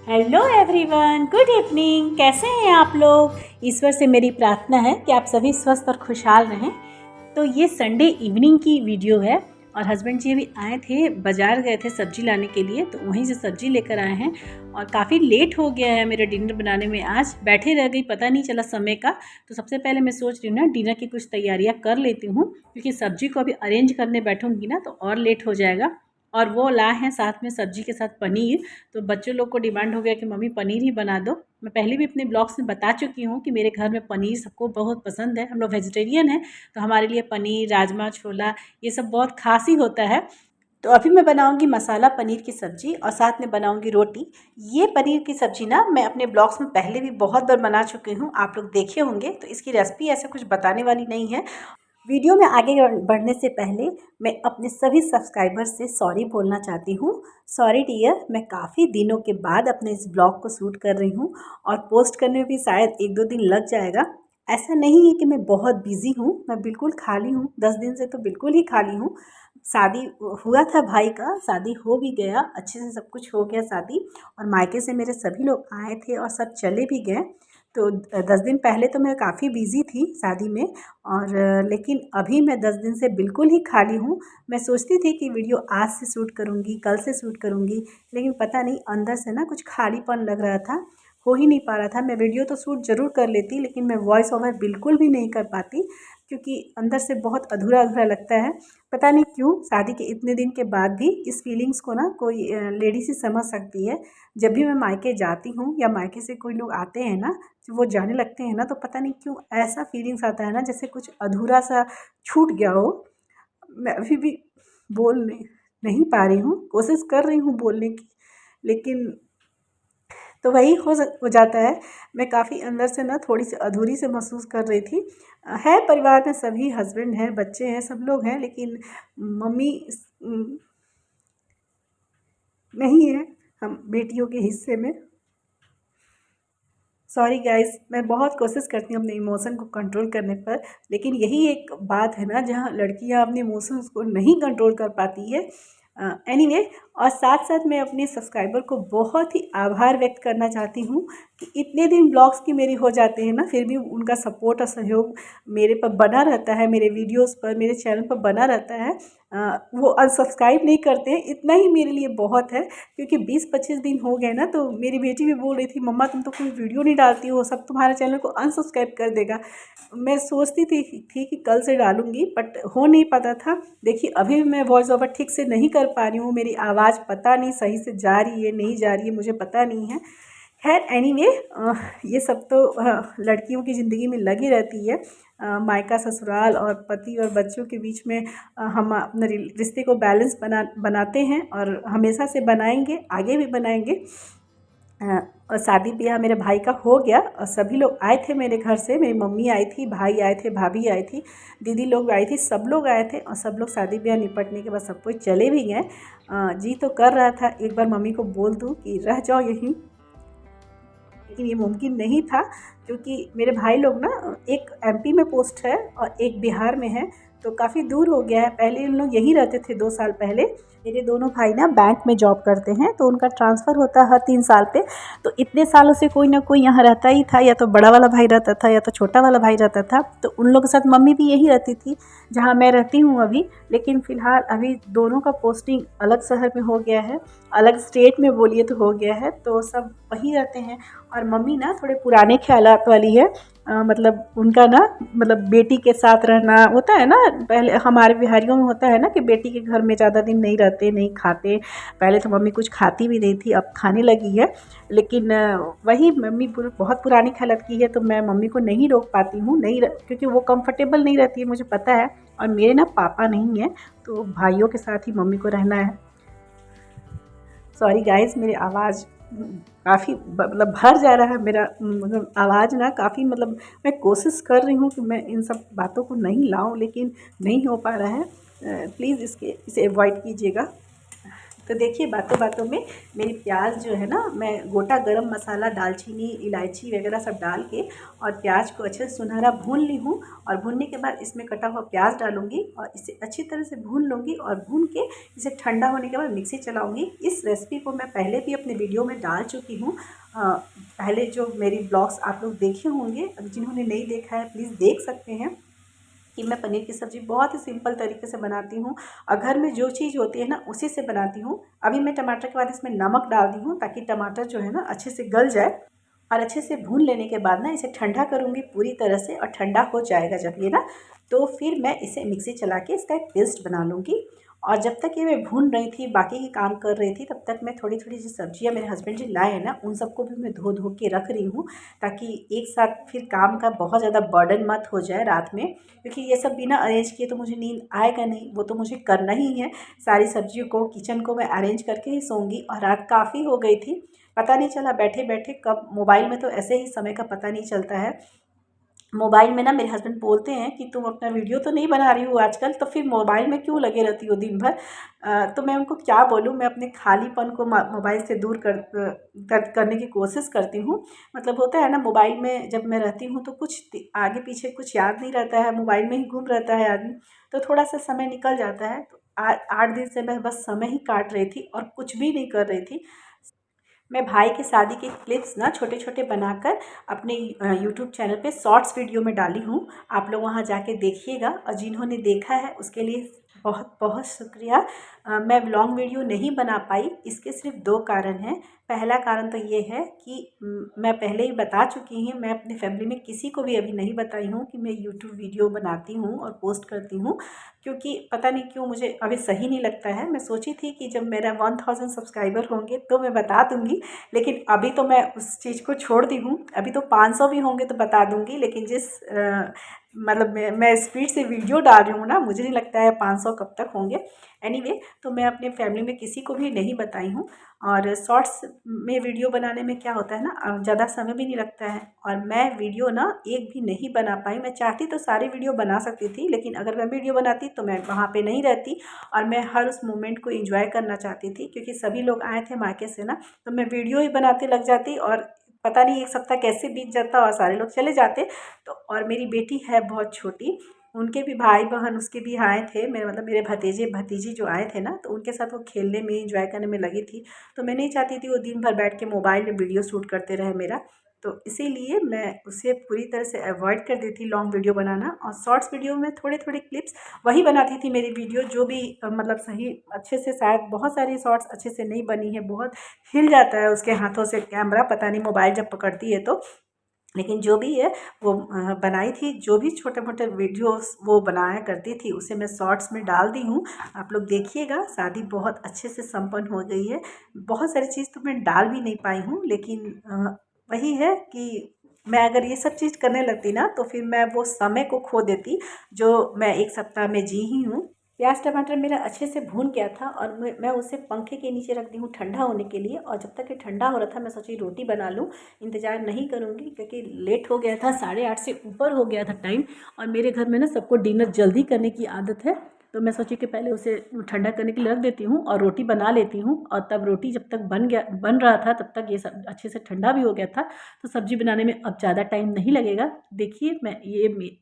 Hello everyone, good evening. कैसे हैं आप लोग? ईश्वर से मेरी प्रार्थना है कि आप सभी स्वस्थ और खुशहाल रहें। तो ये संडे इवनिंग की वीडियो है और हस्बैंड जी अभी आए थे, बाज़ार गए थे सब्ज़ी लाने के लिए, तो वहीं से सब्ज़ी लेकर आए हैं और काफ़ी लेट हो गया है मेरे डिनर बनाने में। आज बैठे रह गई, पता नहीं चला समय का। तो सबसे पहले मैं सोच रही हूँ ना डिनर की कुछ तैयारियाँ कर लेती हूँ, क्योंकि सब्ज़ी को अभी अरेंज करने बैठूँगी ना तो और लेट हो जाएगा। और वो लाए हैं साथ में सब्ज़ी के साथ पनीर। तो बच्चों लोग को डिमांड हो गया कि मम्मी पनीर ही बना दो। मैं पहले भी अपने ब्लॉग्स में बता चुकी हूँ कि मेरे घर में पनीर सबको बहुत पसंद है। हम लोग वेजिटेरियन हैं, तो हमारे लिए पनीर, राजमा, छोला ये सब बहुत ख़ास ही होता है। तो अभी मैं बनाऊंगी मसाला पनीर की सब्ज़ी और साथ में बनाऊंगी रोटी। ये पनीर की सब्ज़ी ना मैं अपने ब्लॉग्स में पहले भी बहुत बार बना चुकी हूँ, आप लोग देखे होंगे, तो इसकी रेसिपी ऐसे कुछ बताने वाली नहीं है। वीडियो में आगे बढ़ने से पहले मैं अपने सभी सब्सक्राइबर्स से सॉरी बोलना चाहती हूँ। सॉरी डियर, मैं काफ़ी दिनों के बाद अपने इस ब्लॉग को शूट कर रही हूँ और पोस्ट करने में भी शायद 1-2 दिन लग जाएगा। ऐसा नहीं है कि मैं बहुत बिज़ी हूँ, मैं बिल्कुल खाली हूँ। 10 दिन से तो बिल्कुल ही खाली हूँ। शादी हुआ था भाई का, शादी हो भी गया, अच्छे से सब कुछ हो गया शादी। और मायके से मेरे सभी लोग आए थे और सब चले भी गए। तो 10 दिन पहले तो मैं काफ़ी बिज़ी थी शादी में। और लेकिन अभी मैं 10 दिन से बिल्कुल ही खाली हूँ। मैं सोचती थी कि वीडियो आज से शूट करूँगी, कल से शूट करूँगी, लेकिन पता नहीं अंदर से ना कुछ खालीपन लग रहा था, हो ही नहीं पा रहा था। मैं वीडियो तो शूट ज़रूर कर लेती, लेकिन मैं वॉइस ओवर बिल्कुल भी नहीं कर पाती, क्योंकि अंदर से बहुत अधूरा अधूरा लगता है। पता नहीं क्यों शादी के इतने दिन के बाद भी इस फीलिंग्स को ना कोई लेडीज़ ही समझ सकती है। जब भी मैं मायके जाती हूँ या मायके से कोई लोग आते हैं ना, जब वो जाने लगते हैं ना, तो पता नहीं क्यों ऐसा फीलिंग्स आता है ना जैसे कुछ अधूरा सा छूट गया हो। मैं अभी भी बोल नहीं पा रही हूँ, कोशिश कर रही हूँ बोलने की, लेकिन तो वही हो जाता है। मैं काफ़ी अंदर से ना थोड़ी सी अधूरी से महसूस कर रही थी। है परिवार में सभी, हस्बैंड हैं, बच्चे हैं, सब लोग हैं, लेकिन मम्मी नहीं है हम बेटियों के हिस्से में। सॉरी गाइस, मैं बहुत कोशिश करती हूँ अपने इमोशन को कंट्रोल करने पर, लेकिन यही एक बात है ना जहाँ लड़कियाँ अपने इमोशंस को नहीं कंट्रोल कर पाती है। एनीवे, और साथ साथ मैं अपने सब्सक्राइबर को बहुत ही आभार व्यक्त करना चाहती हूँ कि इतने दिन ब्लॉग्स की मेरी हो जाते हैं ना, फिर भी उनका सपोर्ट और सहयोग मेरे पर बना रहता है, मेरे वीडियोस पर, मेरे चैनल पर बना रहता है। वो अनसब्सक्राइब नहीं करते हैं, इतना ही मेरे लिए बहुत है। क्योंकि 20-25 दिन हो गए ना, तो मेरी बेटी भी बोल रही थी, मम्मा तुम तो कोई वीडियो नहीं डालती हो, सब तुम्हारे चैनल को अनसब्सक्राइब कर देगा। मैं सोचती थी कि कल से डालूंगी, बट हो नहीं पाता था। देखिए अभी भी मैं वॉइस ओवर ठीक से नहीं कर पा रही हूँ, मेरी आवाज़ पता नहीं सही से जा रही है नहीं जा रही है, मुझे पता नहीं है। खैर एनीवे, ये सब तो लड़कियों की ज़िंदगी में लगी रहती है। मायका ससुराल और पति और बच्चों के बीच में हम अपने रिश्ते को बैलेंस बनाते हैं और हमेशा से बनाएंगे, आगे भी बनाएंगे। और शादी ब्याह मेरे भाई का हो गया और सभी लोग आए थे मेरे घर से। मेरी मम्मी आई थी, भाई आए थे, भाभी आई थी, दीदी लोग आई थी, सब लोग आए थे और सब लोग शादी ब्याह निपटने के बाद सब कोई चले भी गए। जी तो कर रहा था एक बार मम्मी को बोल दूँ कि रह जाओ यहीं, लेकिन ये मुमकिन नहीं था, क्योंकि मेरे भाई लोग ना, एक एमपी में पोस्ट है और एक बिहार में है, तो काफ़ी दूर हो गया है। पहले उन लोग यहीं रहते थे 2 साल पहले। मेरे दोनों भाई ना बैंक में जॉब करते हैं, तो उनका ट्रांसफ़र होता है हर 3 साल पे। तो इतने सालों से कोई ना कोई यहाँ रहता ही था, या तो बड़ा वाला भाई रहता था या तो छोटा वाला भाई रहता था। तो उन लोगों के साथ मम्मी भी यही रहती थी जहाँ मैं रहती हूँ अभी। लेकिन फ़िलहाल अभी दोनों का पोस्टिंग अलग शहर में हो गया है, अलग स्टेट में बोलिए तो हो गया है, तो सब वहीं रहते हैं। और मम्मी ना थोड़े पुराने ख़्यालात वाली है। मतलब उनका ना, मतलब बेटी के साथ रहना होता है ना, पहले हमारे बिहारियों में होता है ना कि बेटी के घर में ज़्यादा दिन नहीं रहते, नहीं खाते। पहले तो मम्मी कुछ खाती भी नहीं थी, अब खाने लगी है। लेकिन वही मम्मी बहुत पुरानी ख़्यालात की है, तो मैं मम्मी को नहीं रोक पाती हूँ, नहीं क्योंकि वो कंफर्टेबल नहीं रहती है, मुझे पता है। और मेरे ना पापा नहीं है, तो भाइयों के साथ ही मम्मी को रहना है। सॉरी गाइस, मेरी आवाज़ काफ़ी मतलब भर जा रहा है मेरा, मतलब आवाज़ ना काफ़ी, मतलब मैं कोशिश कर रही हूँ कि मैं इन सब बातों को नहीं लाऊं, लेकिन नहीं हो पा रहा है। प्लीज़ इसे अवॉइड कीजिएगा। तो देखिए बातों बातों में मेरी प्याज जो है ना, मैं गोटा गरम मसाला, दालचीनी, इलायची वगैरह सब डाल के और प्याज को अच्छे से सुनहरा भून ली हूँ। और भूनने के बाद इसमें कटा हुआ प्याज डालूँगी और इसे अच्छी तरह से भून लूँगी और भून के इसे ठंडा होने के बाद मिक्सी चलाऊँगी। इस रेसिपी को मैं पहले भी अपने वीडियो में डाल चुकी हूँ। पहले जो मेरी ब्लॉग्स आप लोग देखे होंगे, जिन्होंने नहीं देखा है प्लीज़ देख सकते हैं कि मैं पनीर की सब्ज़ी बहुत ही सिंपल तरीके से बनाती हूँ और घर में जो चीज़ होती है ना उसी से बनाती हूँ। अभी मैं टमाटर के बाद इसमें नमक डाल दी हूँ ताकि टमाटर जो है ना अच्छे से गल जाए। और अच्छे से भून लेने के बाद ना इसे ठंडा करूँगी पूरी तरह से, और ठंडा हो जाएगा जब ये ना, तो फिर मैं इसे मिक्सी चला के इसका एक पेस्ट बना लूँगी। और जब तक ये मैं भून रही थी, बाकी के काम कर रही थी, तब तक मैं थोड़ी थोड़ी जो सब्जियाँ मेरे हस्बैंड जी लाए हैं ना, उन सबको भी मैं धो धो के रख रही हूँ ताकि एक साथ फिर काम का बहुत ज़्यादा बर्डन मत हो जाए रात में, क्योंकि ये सब बिना अरेंज किए तो मुझे नींद आएगा नहीं, वो तो मुझे करना ही है। सारी सब्जियों को, किचन को मैं अरेंज करके ही सोऊंगी। और रात काफ़ी हो गई थी, पता नहीं चला बैठे बैठे कब। मोबाइल में तो ऐसे ही समय का पता नहीं चलता है। मोबाइल में ना मेरे हस्बैंड बोलते हैं कि तुम अपना वीडियो तो नहीं बना रही हो आजकल, तो फिर मोबाइल में क्यों लगे रहती हो दिन भर। तो मैं उनको क्या बोलूँ, मैं अपने खालीपन को मोबाइल से दूर करने की कोशिश करती हूँ। मतलब होता है ना, मोबाइल में जब मैं रहती हूँ तो कुछ आगे पीछे कुछ याद नहीं रहता है, मोबाइल में ही घूम रहता है आदमी, तो थोड़ा सा समय निकल जाता है। तो 8 दिन से मैं बस समय ही काट रही थी और कुछ भी नहीं कर रही थी। मैं भाई की शादी के क्लिप्स ना छोटे छोटे बनाकर अपने यूट्यूब चैनल पे शॉर्ट्स वीडियो में डाली हूँ। आप लोग वहाँ जाके देखिएगा, और जिन्होंने देखा है उसके लिए बहुत बहुत शुक्रिया। मैं लॉन्ग वीडियो नहीं बना पाई, इसके सिर्फ 2 कारण हैं। पहला कारण तो ये है कि मैं पहले ही बता चुकी हूँ, मैं अपनी फैमिली में किसी को भी अभी नहीं बताई हूँ कि मैं यूट्यूब वीडियो बनाती हूँ और पोस्ट करती हूँ, क्योंकि पता नहीं क्यों मुझे अभी सही नहीं लगता है। मैं सोची थी कि जब मेरा 1000 सब्सक्राइबर होंगे तो मैं बता दूँगी, लेकिन अभी तो मैं उस चीज़ को छोड़ दी हूँ। अभी तो 500 भी होंगे तो बता दूँगी, लेकिन जिस मतलब मैं स्पीड से वीडियो डाल रही हूँ ना, मुझे नहीं लगता है 500 कब तक होंगे। एनीवे, तो मैं अपने फैमिली में किसी को भी नहीं बताई हूँ। और शॉर्ट्स में वीडियो बनाने में क्या होता है ना, ज़्यादा समय भी नहीं लगता है, और मैं वीडियो ना एक भी नहीं बना पाई। मैं चाहती तो सारी वीडियो बना सकती थी, लेकिन अगर मैं वीडियो बनाती तो मैं वहाँ पे नहीं रहती, और मैं हर उस मोमेंट को एंजॉय करना चाहती थी, क्योंकि सभी लोग आए थे मायके से ना, तो मैं वीडियो ही बनाते लग जाती और पता नहीं 1 सप्ताह कैसे बीत जाता और सारे लोग चले जाते। तो और मेरी बेटी है बहुत छोटी, उनके भी भाई बहन उसके भी आए थे, मेरे मतलब मेरे भतीजे भतीजी जो आए थे ना, तो उनके साथ वो खेलने में एंजॉय करने में लगी थी। तो मैं नहीं चाहती थी वो दिन भर बैठ के मोबाइल में वीडियो शूट करते रहे मेरा। तो इसीलिए मैं उसे पूरी तरह से अवॉइड कर दी थी लॉन्ग वीडियो बनाना, और शॉर्ट्स वीडियो में थोड़े थोड़े क्लिप्स वही बनाती थी। मेरी वीडियो जो भी मतलब सही अच्छे से, शायद बहुत सारी शॉर्ट्स अच्छे से नहीं बनी है, बहुत हिल जाता है उसके हाथों से कैमरा, पता नहीं मोबाइल जब पकड़ती है तो। लेकिन जो भी है वो बनाई थी, जो भी छोटे-मोटे वीडियोस वो बनाया करती थी उसे मैं शॉर्ट्स में डाल दी हूँ। आप लोग देखिएगा, शादी बहुत अच्छे से संपन्न हो गई है। बहुत सारी चीज़ तो मैं डाल भी नहीं पाई हूँ, लेकिन वही है कि मैं अगर ये सब चीज़ करने लगती ना, तो फिर मैं वो समय को खो देती जो मैं 1 सप्ताह में जी ही हूँ। प्याज टमाटर मेरा अच्छे से भून गया था, और मैं उसे पंखे के नीचे रख दी हूँ ठंडा होने के लिए। और जब तक ये ठंडा हो रहा था, मैं सोची रोटी बना लूँ, इंतज़ार नहीं करूँगी, क्योंकि लेट हो गया था, 8:30 से ऊपर हो गया था टाइम, और मेरे घर में ना सबको डिनर जल्दी करने की आदत है। तो मैं सोची कि पहले उसे ठंडा करने के लिए रख देती हूँ और रोटी बना लेती हूँ, और तब रोटी जब तक बन रहा था तब तक ये सब अच्छे से ठंडा भी हो गया था। तो सब्ज़ी बनाने में अब ज़्यादा टाइम नहीं लगेगा। देखिए, मैं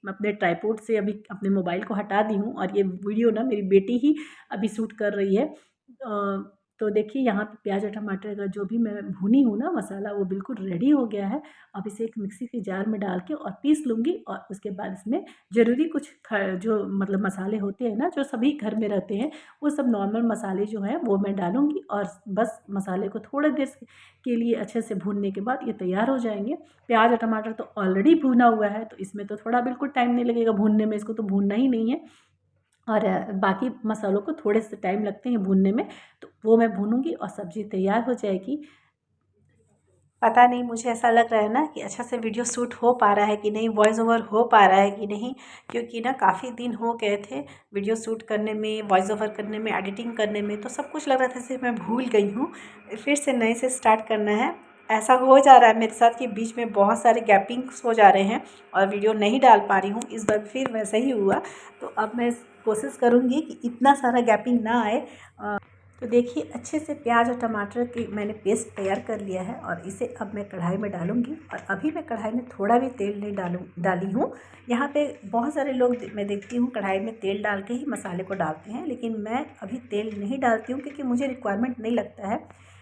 अपने ट्राइपॉड से अभी अपने मोबाइल को हटा दी हूँ, और ये वीडियो ना मेरी बेटी ही अभी शूट कर रही है। तो देखिए, यहाँ पे प्याज और टमाटर का जो भी मैं भुनी हूँ ना मसाला, वो बिल्कुल रेडी हो गया है। अब इसे एक मिक्सी के जार में डाल के और पीस लूँगी, और उसके बाद इसमें ज़रूरी कुछ जो मतलब मसाले होते हैं ना, जो सभी घर में रहते हैं, वो सब नॉर्मल मसाले जो हैं वो मैं डालूँगी, और बस मसाले को थोड़ी देर के लिए अच्छे से भूनने के बाद ये तैयार हो जाएँगे। प्याज और टमाटर तो ऑलरेडी भुना हुआ है, तो इसमें तो थोड़ा बिल्कुल टाइम नहीं लगेगा भूनने में, इसको तो भूनना ही नहीं है। और बाकी मसालों को थोड़े से टाइम लगते हैं भूनने में, तो वो मैं भूनूँगी और सब्ज़ी तैयार हो जाएगी। पता नहीं, मुझे ऐसा लग रहा है ना कि अच्छा से वीडियो शूट हो पा रहा है कि नहीं, वॉइस ओवर हो पा रहा है कि नहीं, क्योंकि ना काफ़ी दिन हो गए थे वीडियो शूट करने में, वॉइस ओवर करने में, एडिटिंग करने में, तो सब कुछ लग रहा था जैसे मैं भूल गई हूँ। फिर से नए से स्टार्ट करना है। ऐसा हो जा रहा है मेरे साथ कि बीच में बहुत सारे गैपिंग्स हो जा रहे हैं और वीडियो नहीं डाल पा रही हूँ। इस बार फिर वैसा ही हुआ, तो अब मैं कोशिश करूँगी कि इतना सारा गैपिंग ना आए। तो देखिए अच्छे से प्याज और टमाटर की मैंने पेस्ट तैयार कर लिया है और इसे अब मैं कढ़ाई में डालूंगी। और अभी मैं कढ़ाई में थोड़ा भी तेल नहीं डाली हूँ। यहाँ पे बहुत सारे लोग मैं देखती हूँ कढ़ाई में तेल डाल के ही मसाले को डालते हैं, लेकिन मैं अभी तेल नहीं डालती हूँ क्योंकि मुझे रिक्वायरमेंट नहीं लगता है।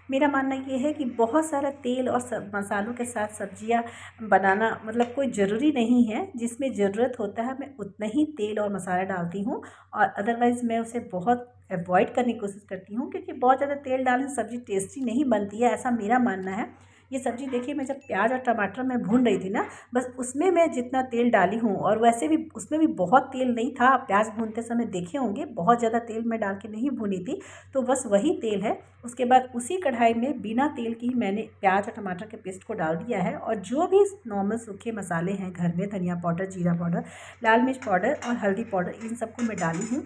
मेरा मानना ये है कि बहुत सारा तेल और मसालों के साथ सब्जियां बनाना मतलब कोई ज़रूरी नहीं है। जिसमें ज़रूरत होता है मैं उतना ही तेल और मसाला डालती हूँ, और अदरवाइज़ मैं उसे बहुत अवॉइड करने की कोशिश करती हूँ, क्योंकि बहुत ज़्यादा तेल डालने से सब्ज़ी टेस्टी नहीं बनती है, ऐसा मेरा मानना है। ये सब्ज़ी देखिए, मैं जब प्याज और टमाटर मैं भून रही थी ना, बस उसमें मैं जितना तेल डाली हूँ, और वैसे भी उसमें भी बहुत तेल नहीं था। आप प्याज भूनते समय देखे होंगे बहुत ज़्यादा तेल मैं डाल के नहीं भूनी थी, तो बस वही तेल है। उसके बाद उसी कढ़ाई में बिना तेल की ही मैंने प्याज और टमाटर के पेस्ट को डाल दिया है, और जो भी नॉर्मल सूखे मसाले हैं घर में, धनिया पाउडर, जीरा पाउडर, लाल मिर्च पाउडर और हल्दी पाउडर, इन सबको मैं डाली हूँ।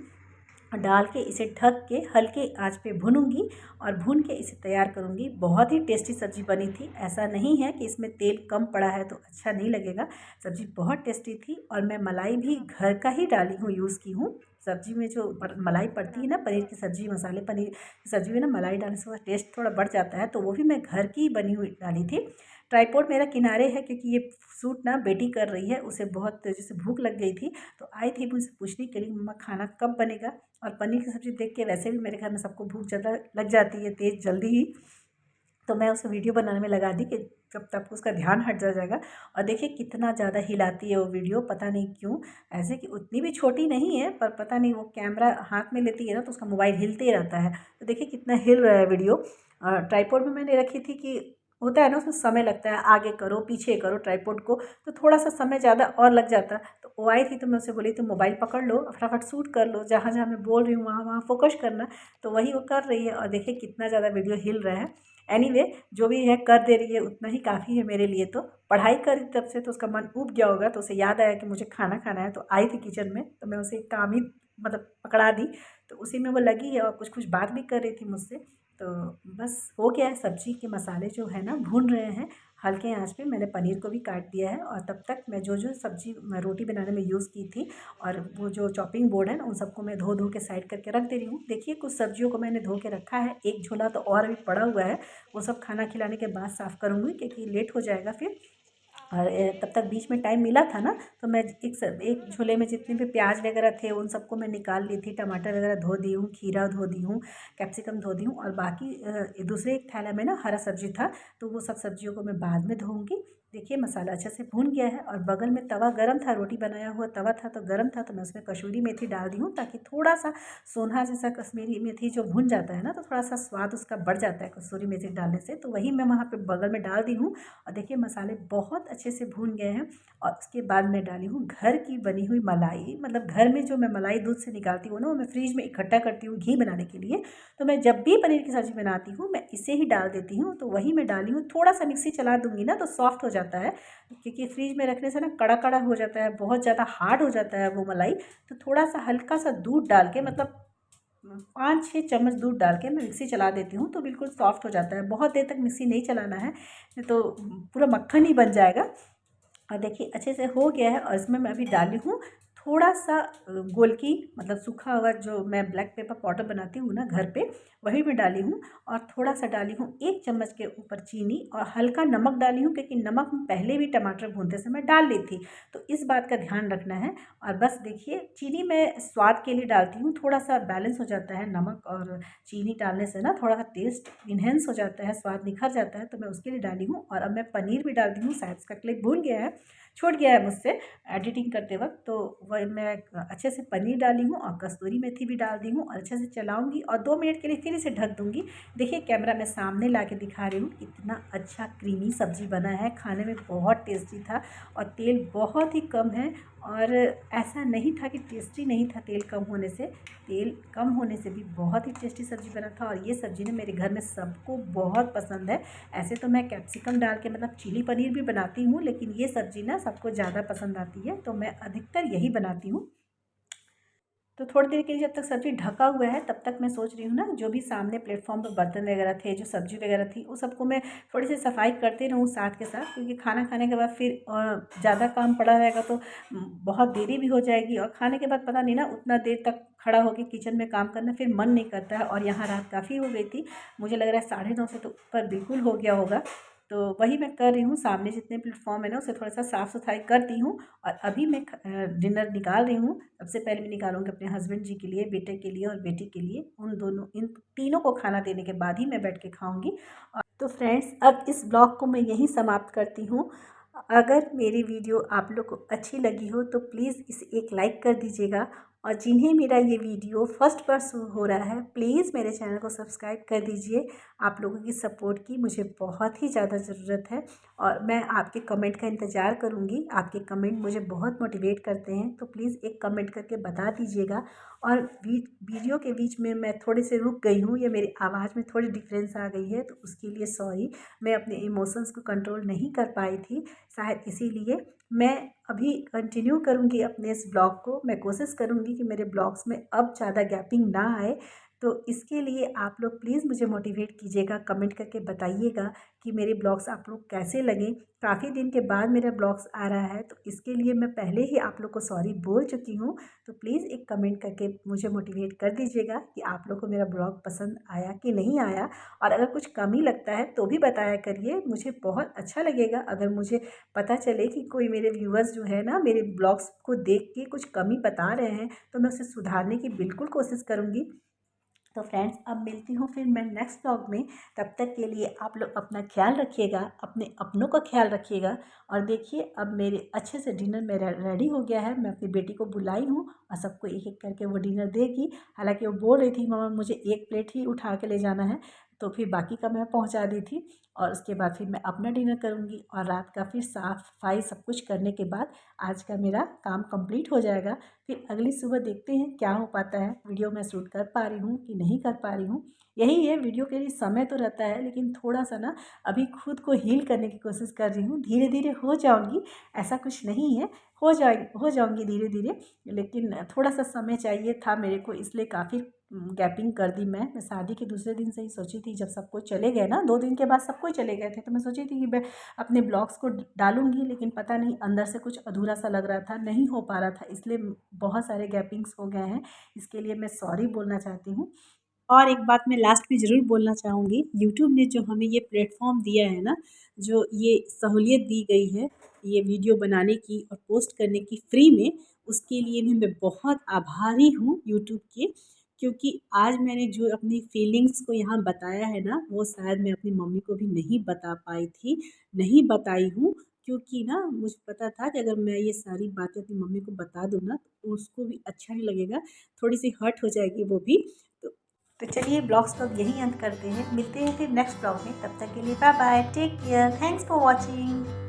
डाल के इसे ढक के हल्के आंच पे भूनूंगी और भून के इसे तैयार करूंगी। बहुत ही टेस्टी सब्ज़ी बनी थी। ऐसा नहीं है कि इसमें तेल कम पड़ा है तो अच्छा नहीं लगेगा। सब्ज़ी बहुत टेस्टी थी, और मैं मलाई भी घर का ही डाली हूँ, यूज़ की हूँ। सब्ज़ी में जो मलाई पड़ती है ना, पनीर की सब्ज़ी, मसाले पनीर की सब्ज़ी में ना मलाई डालने से टेस्ट थोड़ा बढ़ जाता है, तो वो भी मैं घर की बनी हुई डाली थी। ट्राईपोड मेरा किनारे है क्योंकि ये शूट ना बेटी कर रही है, उसे बहुत तेज़ी से भूख लग गई थी, तो आई थी मुझसे पूछने के लिए मम्मा खाना कब बनेगा। और पनीर की सब्ज़ी देख के वैसे भी मेरे घर में सबको भूख ज़्यादा लग जाती है तेज़ जल्दी ही, तो मैं उसे वीडियो बनाने में लगा दी कि जब तक उसका ध्यान हट जाएगा। और देखिए कितना ज़्यादा हिलाती है वो वीडियो, पता नहीं क्यों। ऐसे कि उतनी भी छोटी नहीं है, पर पता नहीं वो कैमरा हाथ में लेती है ना, तो उसका मोबाइल हिलते ही रहता है। तो देखिए कितना हिल रहा है वीडियो। ट्राईपोड में मैंने रखी थी कि होता है ना, उसमें समय लगता है, आगे करो पीछे करो ट्राईपोड को, तो थोड़ा सा समय ज़्यादा और लग जाता। तो वो आई थी तो मैं उससे बोली तुम मोबाइल पकड़ लो, फटाफट शूट कर लो, जहाँ जहाँ मैं बोल रही हूँ वहाँ वहाँ फोकस करना। तो वही वो कर रही है, और देखिए कितना ज़्यादा वीडियो हिल रहा है। एनीवे जो भी है कर दे रही है, उतना ही काफ़ी है मेरे लिए। तो पढ़ाई करी तब से तो उसका मन ऊब गया होगा, तो उसे याद आया कि मुझे खाना खाना है, तो आई थी किचन में, तो मैं उसे एक काम ही मतलब पकड़ा दी। तो उसी में वो लगी है और कुछ कुछ बात भी कर रही थी मुझसे। तो बस हो गया है, सब्ज़ी के मसाले जो है ना भून रहे हैं हल्के आंच पे। मैंने पनीर को भी काट दिया है, और तब तक मैं जो जो सब्ज़ी मैं रोटी बनाने में यूज़ की थी, और वो जो चॉपिंग बोर्ड है ना, उन सबको मैं धो धो के साइड करके रख दे रही हूँ। देखिए कुछ सब्जियों को मैंने धो के रखा है, एक झोला तो और भी पड़ा हुआ है, वो सब खाना खिलाने के बाद साफ़ करूँगी क्योंकि लेट हो जाएगा फिर। और तब तक बीच में टाइम मिला था ना, तो मैं एक झोले में जितने भी प्याज वगैरह थे उन सबको मैं निकाल ली थी। टमाटर वगैरह धो दी हूँ, खीरा धो दी हूँ, कैप्सिकम धो दी हूँ, और बाकी दूसरे एक थैला में ना हरा सब्जी था, तो वो सब सब्जियों को मैं बाद में धोऊँगी। देखिए मसाला अच्छे से भून गया है, और बगल में तवा गरम था, रोटी बनाया हुआ तवा था तो गरम था, तो मैं उसमें कसूरी मेथी डाल दी हूँ, ताकि थोड़ा सा सोना जैसा कश्मीरी मेथी जो भुन जाता है ना, तो थोड़ा सा स्वाद उसका बढ़ जाता है कसूरी मेथी डालने से। तो वही मैं वहाँ पे बगल में डाल दी हूँ, और देखिए मसाले बहुत अच्छे से भून गए हैं। और उसके बाद मैं डाली हूँ घर की बनी हुई मलाई, मतलब घर में जो मैं मलाई दूध से निकालती हूँ ना, वो मैं फ्रिज में इकट्ठा करती हूँ घी बनाने के लिए। तो मैं जब भी पनीर की सब्ज़ी बनाती हूँ मैं इसे ही डाल देती हूँ, तो वही मैं डाली हूँ। थोड़ा सा मिक्सी चला दूँगी ना तो सॉफ्ट हो जाता है, क्योंकि फ्रिज में रखने से ना कड़ा कड़ा हो जाता है, बहुत ज़्यादा हार्ड हो जाता है वो मलाई। तो थोड़ा सा हल्का सा दूध डाल के, मतलब 5-6 चम्मच दूध डाल के मैं मिक्सी चला देती हूँ, तो बिल्कुल सॉफ्ट हो जाता है। बहुत देर तक मिक्सी नहीं चलाना है, नहीं तो पूरा मक्खन ही बन जाएगा। और देखिए अच्छे से हो गया है, और इसमें मैं अभी डाली हूँ थोड़ा सा गोलकी, मतलब सूखा हुआ जो मैं ब्लैक पेपर पाउडर बनाती हूँ ना घर पे, वही मैं डाली हूँ। और थोड़ा सा डाली हूँ 1 चम्मच के ऊपर चीनी, और हल्का नमक डाली हूँ, क्योंकि नमक मैं पहले भी टमाटर भूनते समय डाल ली थी, तो इस बात का ध्यान रखना है। और बस देखिए चीनी मैं स्वाद के लिए डालती हूँ, थोड़ा सा बैलेंस हो जाता है, नमक और चीनी डालने से ना थोड़ा सा टेस्ट इन्हेंस हो जाता है, स्वाद निखर जाता है, तो मैं उसके लिए डाली हूँ। और अब मैं पनीर भी डालती हूँ, शायद उसका क्लिप भूल गया है, छूट गया है मुझसे एडिटिंग करते वक्त, तो वह मैं अच्छे से पनीर डाली हूँ और कस्तूरी मेथी भी डाल दी हूँ, और अच्छे से चलाऊँगी और 2 मिनट के लिए फिर इसे ढक दूँगी। देखिए कैमरा में सामने ला के दिखा रही हूँ, कितना अच्छा क्रीमी सब्ज़ी बना है, खाने में बहुत टेस्टी था, और तेल बहुत ही कम है। और ऐसा नहीं था कि टेस्टी नहीं था तेल कम होने से, तेल कम होने से भी बहुत ही टेस्टी सब्ज़ी बना था। और ये सब्ज़ी ना मेरे घर में सबको बहुत पसंद है। ऐसे तो मैं कैप्सिकम डाल के मतलब चिली पनीर भी बनाती हूँ, लेकिन ये सब्ज़ी ना सबको ज़्यादा पसंद आती है, तो मैं अधिकतर यही बनाती हूँ। तो थोड़ी देर के लिए जब तक सब्ज़ी ढका हुआ है तब तक मैं सोच रही हूँ ना, जो भी सामने प्लेटफॉर्म पर बर्तन वगैरह थे, जो सब्ज़ी वगैरह थी, उस सबको मैं थोड़ी सी सफाई करते रहूँ साथ के साथ, क्योंकि खाना खाने के बाद फिर ज़्यादा काम पड़ा रहेगा तो बहुत देरी भी हो जाएगी, और खाने के बाद पता नहीं ना उतना देर तक खड़ा होकर किचन में काम करना फिर मन नहीं करता है। और यहाँ रात काफ़ी हो गई थी, मुझे लग रहा है 9:30 से तो ऊपर बिल्कुल हो गया होगा। तो वही मैं कर रही हूँ, सामने जितने प्लेटफॉर्म है ना उसे थोड़ा सा साफ़ सफाई करती हूँ। और अभी मैं डिनर निकाल रही हूँ। सबसे पहले मैं निकालूँगी अपने हस्बैंड जी के लिए, बेटे के लिए और बेटी के लिए। उन दोनों, इन तीनों को खाना देने के बाद ही मैं बैठ के खाऊँगी। तो फ्रेंड्स, अब इस ब्लॉग को मैं यहीं समाप्त करती हूँ। अगर मेरी वीडियो आप लोग को अच्छी लगी हो तो प्लीज़ इसे एक लाइक कर दीजिएगा, और जिन्हें मेरा ये वीडियो फर्स्ट बार शो हो रहा है प्लीज़ मेरे चैनल को सब्सक्राइब कर दीजिए। आप लोगों की सपोर्ट की मुझे बहुत ही ज़्यादा ज़रूरत है, और मैं आपके कमेंट का इंतज़ार करूँगी। आपके कमेंट मुझे बहुत मोटिवेट करते हैं, तो प्लीज़ एक कमेंट करके बता दीजिएगा। और वीडियो के बीच में मैं थोड़े से रुक गई हूँ, या मेरी आवाज़ में थोड़ी डिफरेंस आ गई है, तो उसके लिए सॉरी। मैं अपने इमोशंस को कंट्रोल नहीं कर पाई थी, शायद इसीलिए। मैं अभी कंटिन्यू करूँगी अपने इस ब्लॉग को। मैं कोशिश करूँगी कि मेरे ब्लॉग्स में अब ज़्यादा गैपिंग ना आए। तो इसके लिए आप लोग प्लीज़ मुझे मोटिवेट कीजिएगा, कमेंट करके बताइएगा कि मेरे ब्लॉग्स आप लोग कैसे लगे। काफ़ी दिन के बाद मेरा ब्लॉग्स आ रहा है, तो इसके लिए मैं पहले ही आप लोग को सॉरी बोल चुकी हूँ। तो प्लीज़ एक कमेंट करके मुझे मोटिवेट कर दीजिएगा कि आप लोग को मेरा ब्लॉग पसंद आया कि नहीं आया। और अगर कुछ कमी लगता है तो भी बताया करिए, मुझे बहुत अच्छा लगेगा अगर मुझे पता चले कि कोई मेरे व्यूअर्स जो है ना मेरे ब्लॉग्स को देख के कुछ कमी बता रहे हैं, तो मैं उसे सुधारने की बिल्कुल कोशिश करूँगी। तो फ्रेंड्स, अब मिलती हूँ फिर मैं नेक्स्ट व्लॉग में। तब तक के लिए आप लोग अपना ख्याल रखिएगा, अपने अपनों का ख्याल रखिएगा। और देखिए, अब मेरे अच्छे से डिनर मेरा रेडी हो गया है। मैं अपनी बेटी को बुलाई हूँ और सबको एक एक करके वो डिनर देगी। हालांकि वो बोल रही थी मम्मा मुझे एक प्लेट ही उठा के ले जाना है, तो फिर बाकी का मैं पहुँचा दी थी। और उसके बाद फिर मैं अपना डिनर करूँगी, और रात का फिर साफ़ सफाई सब कुछ करने के बाद आज का मेरा काम कंप्लीट हो जाएगा। फिर अगली सुबह देखते हैं क्या हो पाता है, वीडियो मैं शूट कर पा रही हूँ कि नहीं कर पा रही हूँ। यही है, वीडियो के लिए समय तो रहता है, लेकिन थोड़ा सा ना अभी खुद को हील करने की कोशिश कर रही हूँ। धीरे धीरे हो जाऊँगी, ऐसा कुछ नहीं है, हो जाऊँगी धीरे धीरे। लेकिन थोड़ा सा समय चाहिए था मेरे को, इसलिए काफ़ी गैपिंग कर दी। मैं शादी के दूसरे दिन से ही सोची थी, जब सब कोई चले गए ना, 2 दिन के बाद सब कोई चले गए थे, तो मैं सोची थी कि मैं अपने ब्लॉग्स को डालूँगी, लेकिन पता नहीं अंदर से कुछ अधूरा सा लग रहा था, नहीं हो पा रहा था, इसलिए बहुत सारे गैपिंग्स हो गए हैं। इसके लिए मैं सॉरी बोलना चाहती हूँ। और एक बात मैं लास्ट में ज़रूर बोलना चाहूँगी, यूट्यूब ने जो हमें ये प्लेटफ़ॉर्म दिया है ना, जो ये सहूलियत दी गई है, ये वीडियो बनाने की और पोस्ट करने की फ्री में, उसके लिए भी मैं बहुत आभारी हूँ यूट्यूब के। क्योंकि आज मैंने जो अपनी फीलिंग्स को यहाँ बताया है ना, वो शायद मैं अपनी मम्मी को भी नहीं बता पाई थी, नहीं बताई हूँ। क्योंकि ना मुझे पता था कि अगर मैं ये सारी बातें अपनी मम्मी को बता दूँ ना, तो उसको भी अच्छा नहीं लगेगा, थोड़ी-सी हर्ट हो जाएगी वो भी। तो तो चलिए, ब्लॉग्स को अब यहीं अंत करते हैं। मिलते हैं फिर नेक्स्ट ब्लॉग में। तब तक के लिए bye bye, take care, thanks for watching.